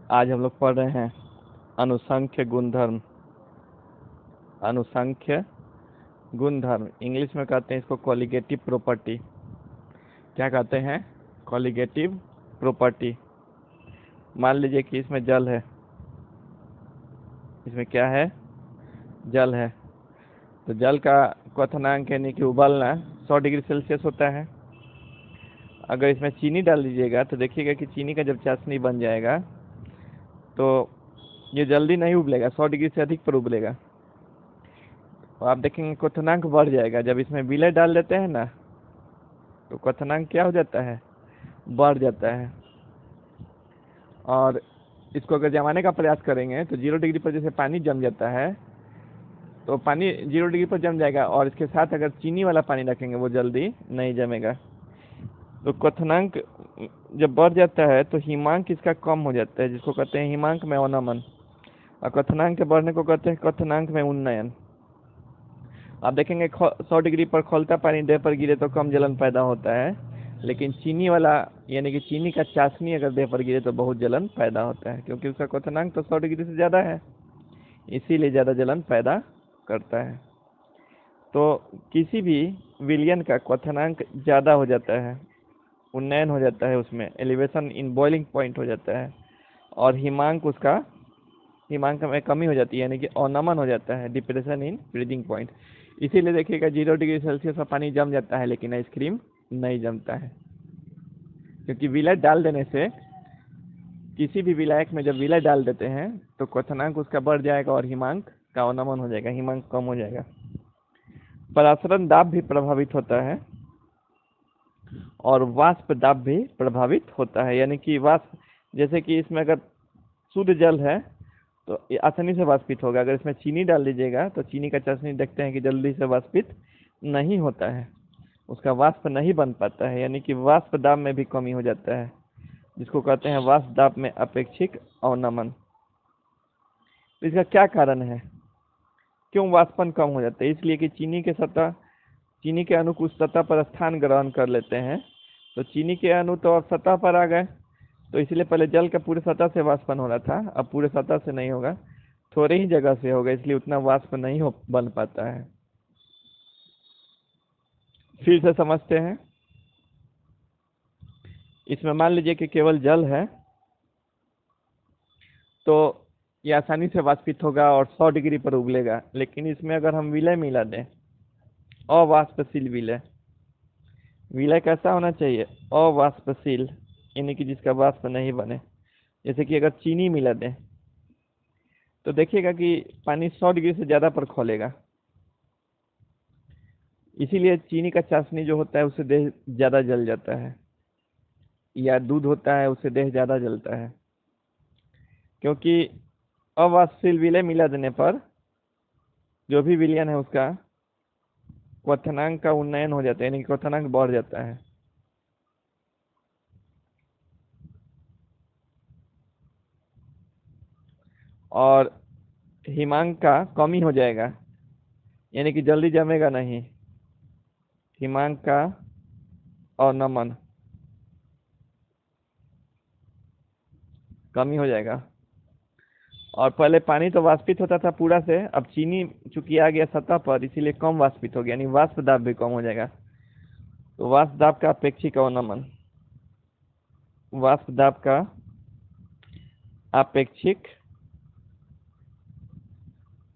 आज हम लोग पढ़ रहे हैं अनुसंख्य गुणधर्म। अनुसंख्य गुणधर्म इंग्लिश में कहते हैं इसको कॉलिगेटिव प्रॉपर्टी। क्या कहते हैं? Colligative property. मान लीजिए कि इसमें जल है, इसमें क्या है? जल है। तो जल का क्वथनांक यानी कि उबलना 100 डिग्री सेल्सियस होता है। अगर इसमें चीनी डाल दीजिएगा तो देखिएगा कि चीनी का जब चाशनी बन जाएगा तो ये जल्दी नहीं उबलेगा, 100 डिग्री से अधिक पर उबलेगा। और आप देखेंगे क्वथनांक बढ़ जाएगा। जब इसमें विलय डाल देते हैं ना तो क्वथनांक क्या हो जाता है? बढ़ जाता है। और इसको अगर जमाने का प्रयास करेंगे तो 0 डिग्री पर जैसे पानी जम जाता है तो पानी 0 डिग्री पर जम जाएगा, और इसके साथ अगर चीनी वाला पानी रखेंगे वो जल्दी नहीं जमेगा। तो क्वथनांक जब बढ़ जाता है तो हिमांक इसका कम हो जाता है, जिसको कहते हैं हिमांक में अवनमन। और क्वथनांक के बढ़ने को कहते हैं क्वथनांक में उन्नयन। आप देखेंगे 100 डिग्री पर खौलता पानी देह पर गिरे तो कम जलन पैदा होता है, लेकिन चीनी वाला यानी कि चीनी का चाशनी अगर देह पर गिरे तो बहुत जलन पैदा होता है, क्योंकि उसका क्वथनांक तो 100 डिग्री से ज़्यादा है, इसीलिए ज़्यादा जलन पैदा करता है। तो किसी भी विलयन का क्वथनांक ज़्यादा हो जाता है, उन्नयन हो जाता है, उसमें एलिवेशन इन बॉइलिंग पॉइंट हो जाता है, और हिमांक में कमी हो जाती है, यानी कि अवनमन हो जाता है, डिप्रेशन इन ब्रीदिंग पॉइंट। इसीलिए देखिएगा 0 डिग्री सेल्सियस पर पानी जम जाता है लेकिन आइसक्रीम नहीं जमता है, क्योंकि विलय डाल देने से, किसी भी विलायक में जब विलय डाल देते हैं तो क्वथनांक उसका बढ़ जाएगा और हिमांक का अवनमन हो जाएगा, हिमांक कम हो जाएगा। परासरण दाब भी प्रभावित होता है और वाष्प दाब भी प्रभावित होता है, यानी कि वाष्प, जैसे कि इसमें अगर शुद्ध जल है तो ये आसानी से वाष्पित होगा। अगर इसमें चीनी डाल दीजिएगा तो चीनी का चाशनी देखते हैं कि जल्दी से वाष्पित नहीं होता है, उसका वाष्प नहीं बन पाता है, यानी कि वाष्प दाब में भी कमी हो जाता है, जिसको कहते हैं वाष्प दाब में अपेक्षिक अवनमन। तो इसका क्या कारण है? क्यों वाष्पन कम हो जाता है? इसलिए कि चीनी के अणु उस सतह पर स्थान ग्रहण कर लेते हैं, तो चीनी के अणु तो अब सतह पर आ गए, तो इसलिए पहले जल का पूरे सतह से वाष्पन हो रहा था, अब पूरे सतह से नहीं होगा, थोड़े ही जगह से होगा, इसलिए उतना वाष्प नहीं हो बन पाता है। फिर से समझते हैं। इसमें मान लीजिए कि केवल जल है तो ये आसानी से वाष्पित होगा और 100 डिग्री पर उबलेगा, लेकिन इसमें अगर हम विलय मिला दें, अवाष्पशील विलय, विलय कैसा होना चाहिए? अवाष्पशील, यानी कि जिसका वाष्प नहीं बने। जैसे कि अगर चीनी मिला दें तो देखिएगा कि पानी 100 डिग्री से ज़्यादा पर खौलेगा, इसीलिए चीनी का चाशनी जो होता है उससे देह ज़्यादा जल जाता है, या दूध होता है उससे देह ज़्यादा जलता है, क्योंकि अवाष्पशील विलय मिला देने पर जो भी विलयन है उसका क्वथनांक का उन्नयन हो जाता है, यानी कि क्वथनांक बढ़ जाता है। और हिमांक का कमी हो जाएगा, यानी कि जल्दी जमेगा नहीं, हिमांक का अवनमन कमी हो जाएगा। और पहले पानी तो वाष्पित होता था पूरा से, अब चीनी चूंकि आ गया सतह पर, इसीलिए कम वाष्पित हो गया, यानी वाष्प दाब भी कम हो जाएगा। तो वाष्प दाब का अपेक्षिक अवनमन, वाष्प दाब का अपेक्षिक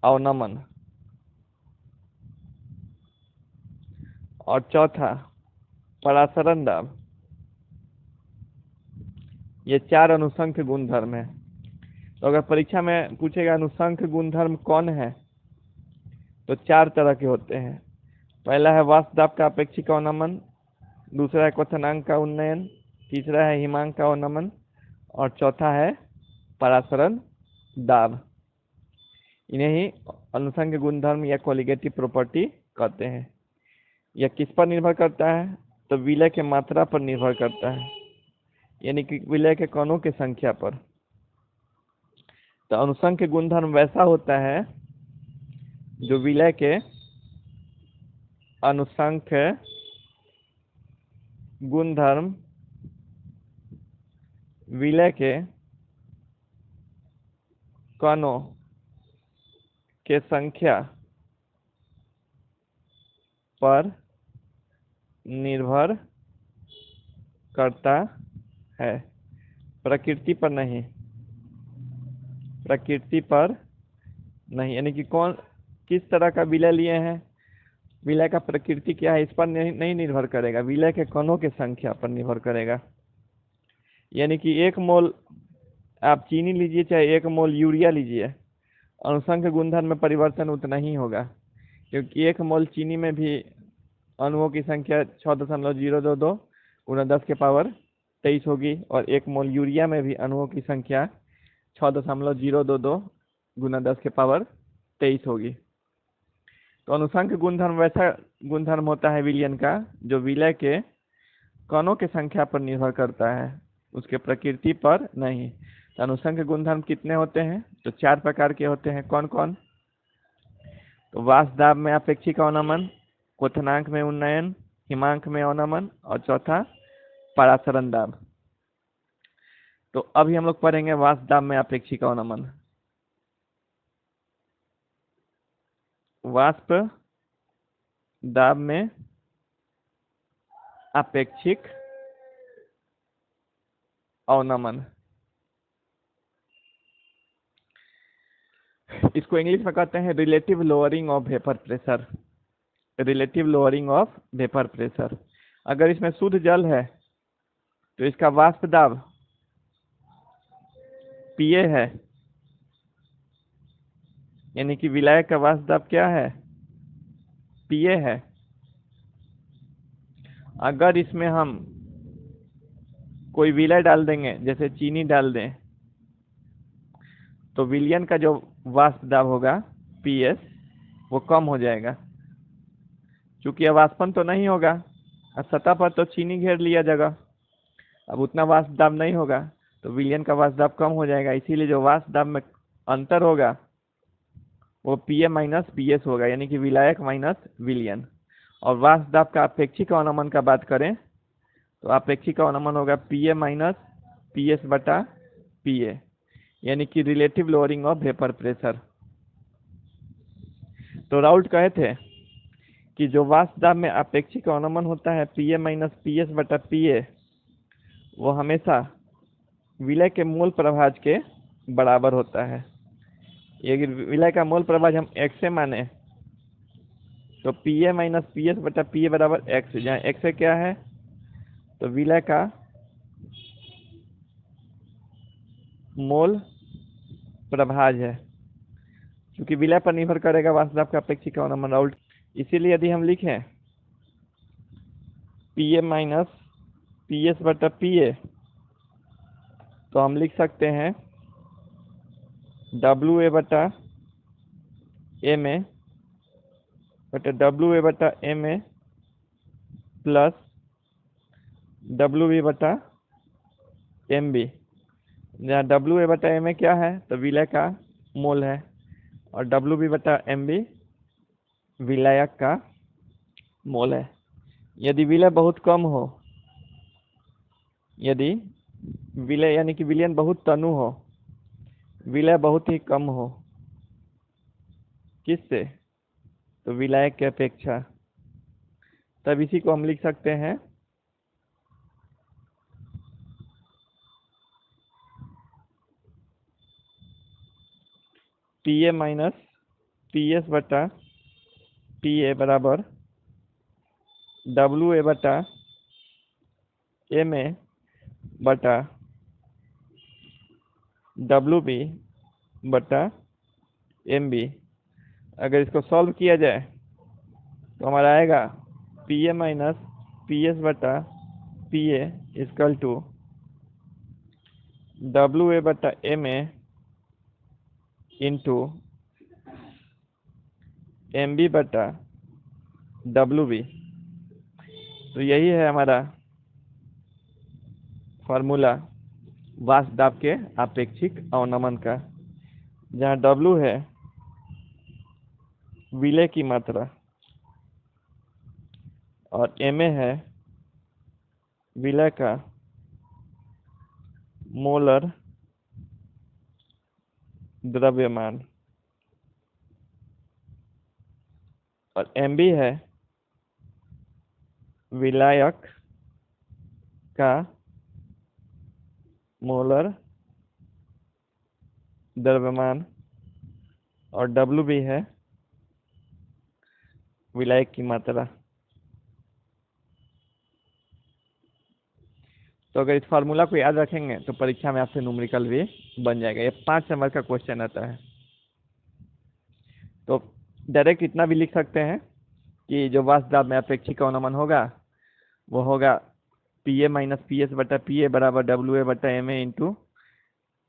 अवनमन। और चौथा परासरण दाब। ये 4 अनुसंख्य गुणधर्म है। तो अगर परीक्षा में पूछेगा अनुसंख्य गुणधर्म कौन है, तो 4 तरह के होते हैं। पहला है वाष्प दाब का अपेक्षिक अवनमन, दूसरा है क्वथनांक का उन्नयन, तीसरा है हिमांक का अवनमन, और चौथा है परासरण दाब। इन्हें ही अनुसंख्य गुणधर्म या कोलिगेटिव प्रॉपर्टी कहते हैं। यह किस पर निर्भर करता है? तो विलय के मात्रा पर निर्भर करता है, यानी कि विलय के कणों की संख्या पर। तो अनुसंख्य गुणधर्म वैसा होता है जो विलय के अनुसंख्य गुणधर्म विलय के कणों के संख्या पर निर्भर करता है, प्रकृति पर नहीं। प्रकृति पर नहीं यानी कि कौन किस तरह का विलय लिए हैं, विलय का प्रकृति क्या है इस पर नहीं निर्भर करेगा, विलय के कणों की संख्या पर निर्भर करेगा। यानी कि 1 मोल आप चीनी लीजिए चाहे 1 मोल यूरिया लीजिए, अनुसंख्य गुणधर्म में परिवर्तन उतना ही होगा, क्योंकि 1 मोल चीनी में भी अणुओं की संख्या 6.022 गुणा 10⁻23 होगी, और 1 मोल यूरिया में भी अणुओं की संख्या 6.022 गुणा 10⁻23 होगी। तो अनुसंख्य गुणधर्म वैसा गुणधर्म होता है विलयन का जो विलय के कणों की संख्या पर निर्भर करता है, उसके प्रकृति पर नहीं। तो अनुसंख्य गुणधर्म कितने होते हैं, तो 4 प्रकार के होते हैं। कौन कौन? तो वाष्प दाब में अपेक्षिक अवनमन, क्वथनांक में उन्नयन, हिमांक में अवनमन, और चौथा परासरण दाब। तो अभी हम लोग पढ़ेंगे वाष्प दाब में अपेक्षिक अवनमन। वाष्प दाब में अपेक्षिक अवनमन, इसको इंग्लिश में कहते हैं relative lowering of vapour pressure. Relative lowering of vapour pressure. अगर इसमें शुद्ध जल है तो इसका वाष्प दाब पीए है, यानी कि विलायक का वाष्प दाब क्या है, पीए है। अगर इसमें हम कोई विलय डाल देंगे, जैसे चीनी डाल दें, तो विलयन का जो वाष्प दाब होगा पीएस वो कम हो जाएगा, क्योंकि अवाष्पन तो नहीं होगा, अब सतह पर तो चीनी घेर लिया जगह, अब उतना वाष्प दाब नहीं होगा, तो विलयन का वाष्प दाब कम हो जाएगा। इसीलिए जो वाष्प दाब में अंतर होगा वो पीए माइनस पीएस होगा, यानी कि विलायक माइनस विलयन। और वाष्प दाब का अपेक्षिक अवनमन का बात करें तो अपेक्षिक अवनमन होगा पीए माइनस पीएस बटा पीए, यानी कि relative lowering of vapour pressure. तो राउल्ट कहे थे कि जो वाष्प दाब में अपेक्षिक अवनमन होता है पीए माइनस पीएस बटा पीए, वो हमेशा विलय के मूल प्रभाज के बराबर होता है। यदि विलय का मूल प्रभाज हम x से माने तो पीए माइनस पीएस बटा पीए बराबर x, जहाँ x क्या है तो विलय का मोल प्रभाज है, क्योंकि विलय पर निर्भर करेगा वाष्प दाब का अपेक्षिक अवनमन राउल्ट। इसीलिए यदि हम लिखें पीए माइनस पीएस बटा पीए तो हम लिख सकते हैं डब्ल्यू ए बटा एम ए बटा डब्ल्यू ए बटा M A plus W B बटा एम बी, जहाँ डब्ल्यू ए बटा एम ए क्या है तो विलय का मोल है, और डब्ल्यू बी बटा एम बी विलायक का मोल है। यदि विलय बहुत कम हो, यदि विलय यानी कि विलयन बहुत तनु हो, विलय बहुत ही कम हो, किससे तो विलायक की अपेक्षा, तब इसी को हम लिख सकते हैं पीए माइनस पीएस बटा पीए बराबर डब्ल्यू ए बटा एम ए बटा डब्ल्यू बी बटा एम बी। अगर इसको सॉल्व किया जाए तो हमारा आएगा पीए माइनस पीएस बटा P A equal to W A बटा M A into M B बटा डब्ल्यू बी। तो यही है हमारा फार्मूला वाष्प दाब के अपेक्षिक अवनमन का, जहाँ डब्ल्यू है विलय की मात्रा और एम ए है विलय का मोलर द्रव्यमान, और एमबी है विलायक का मोलर द्रव्यमान, और डब्ल्यू भी है विलायक की मात्रा। तो अगर इस फार्मूला को याद रखेंगे तो परीक्षा में आपसे न्यूमेरिकल भी बन जाएगा। ये 5 नंबर का क्वेश्चन आता है। तो डायरेक्ट इतना भी लिख सकते हैं कि जो वाष्प दाब में अपेक्षिक अवनमन होगा वो होगा P A minus P S बटा पी ए बराबर डब्ल्यू ए बटा M A into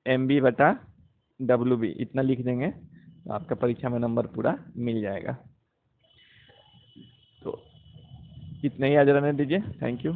M B बटा डब्ल्यू बी। इतना लिख देंगे तो आपका परीक्षा में नंबर पूरा मिल जाएगा। तो इतना ही आज रहने दीजिए। Thank you.